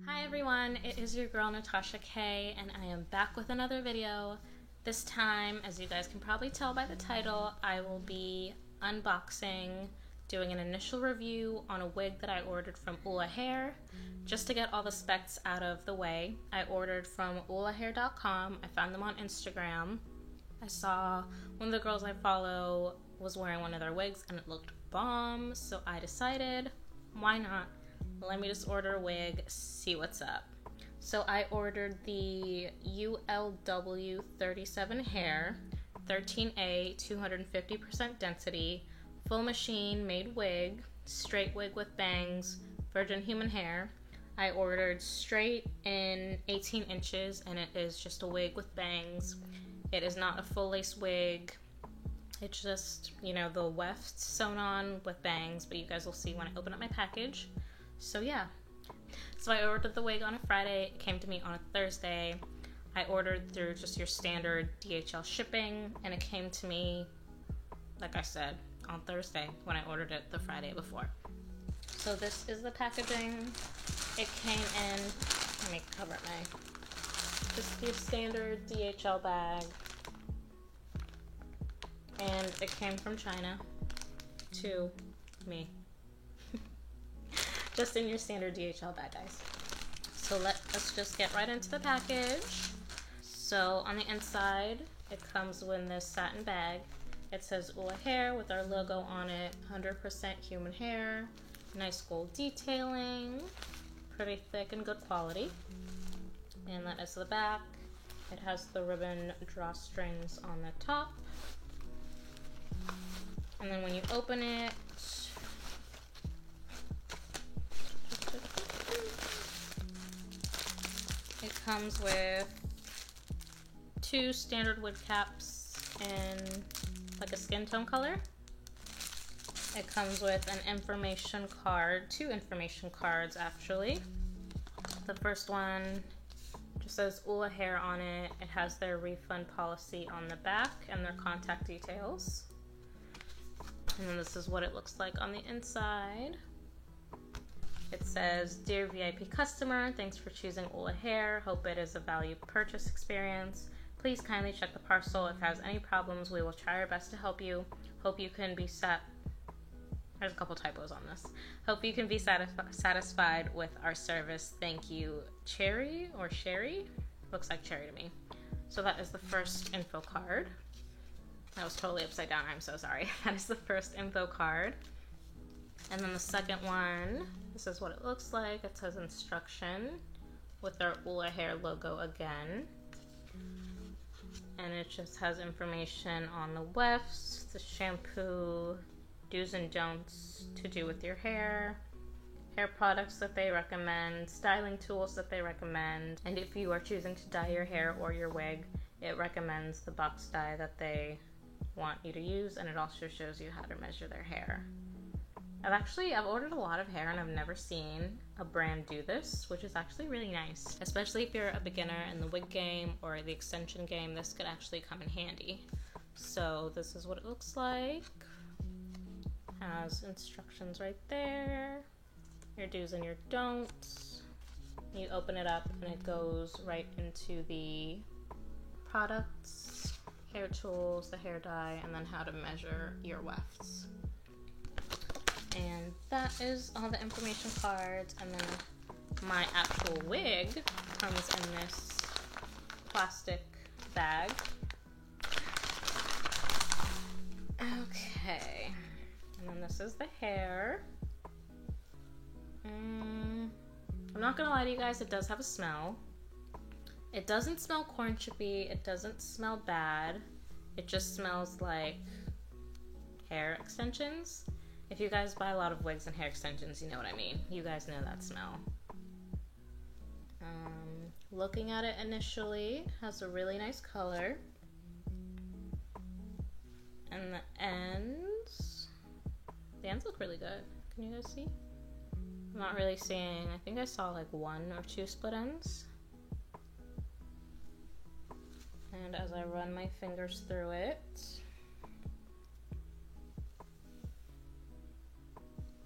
Hi everyone, it is your girl Natasha K, and I am back with another video. This time, as you guys can probably tell by the title, I will be unboxing, doing an initial review on a wig that I ordered from Ula Hair. Just to get all the specs out of the way, I ordered from ulahair.com. I found them on Instagram. I saw one of the girls I follow was wearing one of their wigs and it looked bomb, so I decided, why not? Let me just order a wig, see what's up. So I ordered the ULW 37 hair, 13A, 250% density, full machine made wig, straight wig with bangs, virgin human hair. I ordered straight in 18 inches and it is just a wig with bangs. It is not a full lace wig. It's just, you know, the weft sewn on with bangs, but you guys will see when I open up my package. So yeah, so I ordered the wig on a Friday, it came to me on a Thursday. I ordered through just your standard DHL shipping, and it came to me, like I said, on Thursday when I ordered it the Friday before. So this is the packaging. It came in, let me cover just your standard DHL bag. And it came from China to me. Just in your standard DHL bag, guys. So let's just get right into the package. So on the inside, it comes with this satin bag. It says Ula Hair with our logo on it, 100% human hair, nice gold detailing, pretty thick and good quality. And that is the back. It has the ribbon drawstrings on the top. And then when you open it, it comes with two standard wig caps in like a skin tone color. It comes with an information card, two information cards actually. The first one just says Ula Hair on it. It has their refund policy on the back and their contact details. And then this is what it looks like on the inside. It says, Dear VIP customer, thanks for choosing Ula Hair. Hope it is a value purchase experience. Please kindly check the parcel. If it has any problems, we will try our best to help you. Hope you can be There's a couple typos on this. Hope you can be satisfied with our service. Thank you, Cherry or Sherry? Looks like Cherry to me. So that is the first info card. That was totally upside down. I'm so sorry. That is the first info card. And then the second one, this is what it looks like. It says instruction with our Ula Hair logo again. And it just has information on the wefts, the shampoo, do's and don'ts to do with your hair products that they recommend, styling tools that they recommend, and if you are choosing to dye your hair or your wig, it recommends the box dye that they want you to use, and it also shows you how to measure their hair. I've ordered a lot of hair and I've never seen a brand do this, which is actually really nice. Especially if you're a beginner in the wig game or the extension game, this could actually come in handy. So this is what it looks like. Has instructions right there. Your do's and your don'ts. You open it up and it goes right into the products, hair tools, the hair dye, and then how to measure your wefts. And that is all the information cards, and then my actual wig comes in this plastic bag. Okay, and then this is the hair. I'm not gonna lie to you guys, it does have a smell. It doesn't smell corn chippy, it doesn't smell bad. It just smells like hair extensions. If you guys buy a lot of wigs and hair extensions, you know what I mean. You guys know that smell. Looking at it initially, it has a really nice color. And the ends look really good. Can you guys see? I'm not really seeing, I think I saw like one or two split ends. And as I run my fingers through it,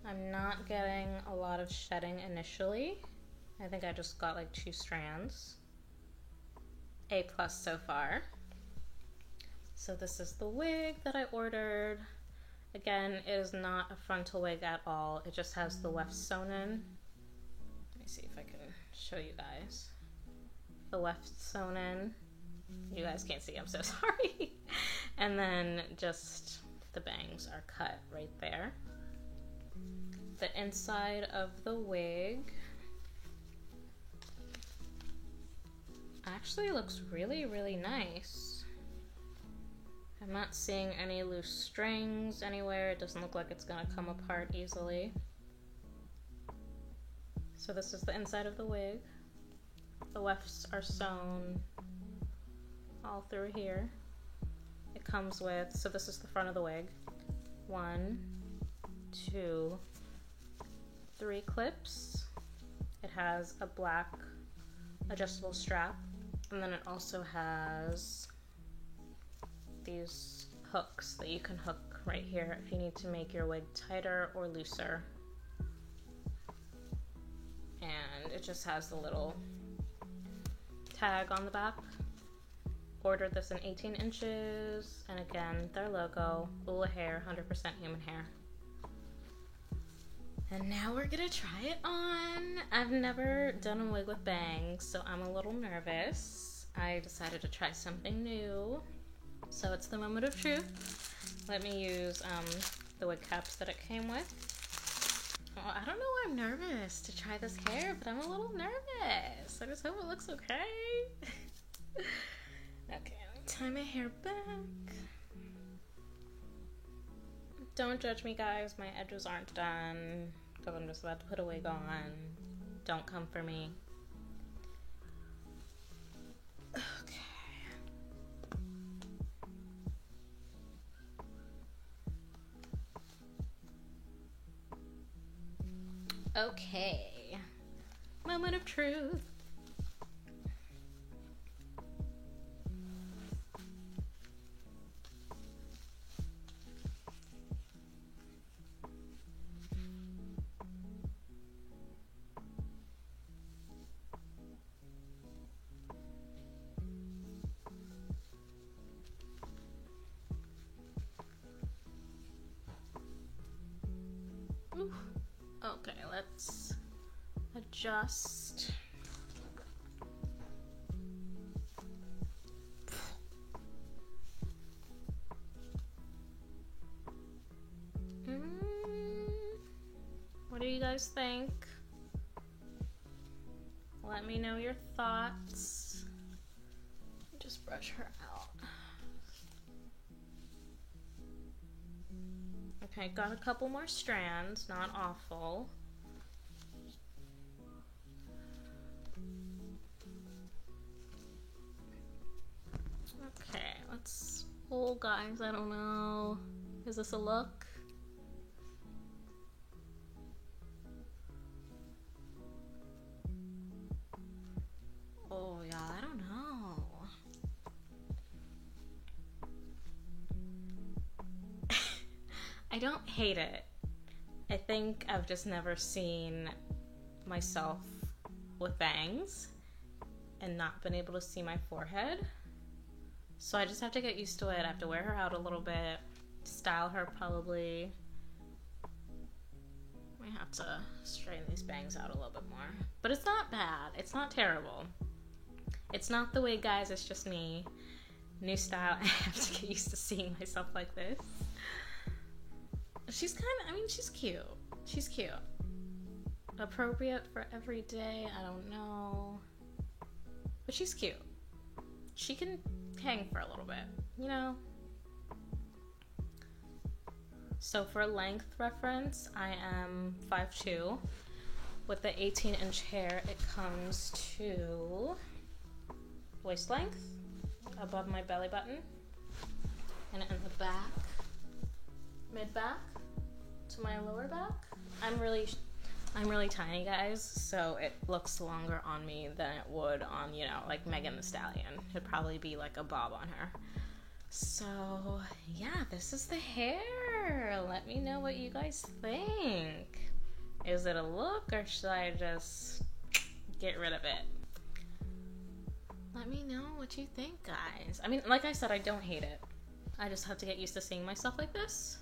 I'm not getting a lot of shedding initially. I think I just got like 2 strands. A+ so far. So this is the wig that I ordered. Again, it is not a frontal wig at all. It just has the weft sewn in. Let me see if I can show you guys. The weft sewn in. You guys can't see, I'm so sorry. And then just the bangs are cut right there. The inside of the wig actually looks really, really nice. I'm not seeing any loose strings anywhere. It doesn't look like it's gonna come apart easily. So this is the inside of the wig. The wefts are sewn all through here. It comes with, so this is the front of the wig. 1, 2, 3 clips. It has a black adjustable strap, and then it also has these hooks that you can hook right here if you need to make your wig tighter or looser. And it just has the little tag on the back. Ordered this in 18 inches, and again, their logo, Ula Hair, 100% human hair. And now we're gonna try it on. I've never done a wig with bangs, so I'm a little nervous. I decided to try something new. So it's the moment of truth. Let me use the wig caps that it came with. Oh, I don't know why I'm nervous to try this hair, but I'm a little nervous. I just hope it looks okay. Okay, let me tie my hair back. Don't judge me, guys. My edges aren't done because I'm just about to put a wig on. Don't come for me. Okay. Okay. Moment of truth. Ooh. Okay, let's adjust. What do you guys think? Let me know your thoughts. Just brush her out. Okay, got a couple more strands, not awful. Okay, let's, oh guys, I don't know. Is this a look? Oh yeah, I don't know. I don't hate it. I think I've just never seen myself with bangs and not been able to see my forehead. So I just have to get used to it. I have to wear her out a little bit, style her probably. I have to straighten these bangs out a little bit more. But it's not bad. It's not terrible. It's not the way, guys, it's just me. New style. I have to get used to seeing myself like this. She's kind of, I mean, she's cute. She's cute. Appropriate for every day, I don't know. But she's cute. She can hang for a little bit, you know? So for length reference, I am 5'2". With the 18-inch hair, it comes to waist length, above my belly button, and in the back, mid-back, to my lower back. I'm really tiny, guys, so it looks longer on me than it would on, you know, like Megan Thee Stallion. It'd probably be like a bob on her. So, yeah, this is the hair. Let me know what you guys think. Is it a look, or should I just get rid of it. Let me know what you think, guys. I mean, like I said, I don't hate it. I just have to get used to seeing myself like this.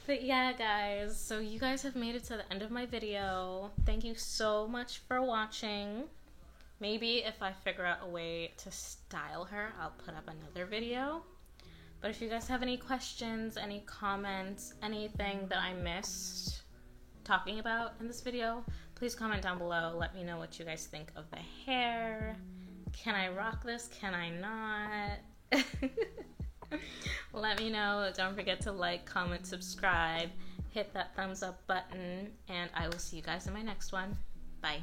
But yeah, guys, so you guys have made it to the end of my video. Thank you so much for watching. Maybe if I figure out a way to style her, I'll put up another video. But if you guys have any questions, any comments, anything that I missed talking about in this video, please comment down below. Let me know what you guys think of the hair. Can I rock this? Can I not? Let me know. Don't forget to like, comment, subscribe, hit that thumbs up button, and I will see you guys in my next one. Bye.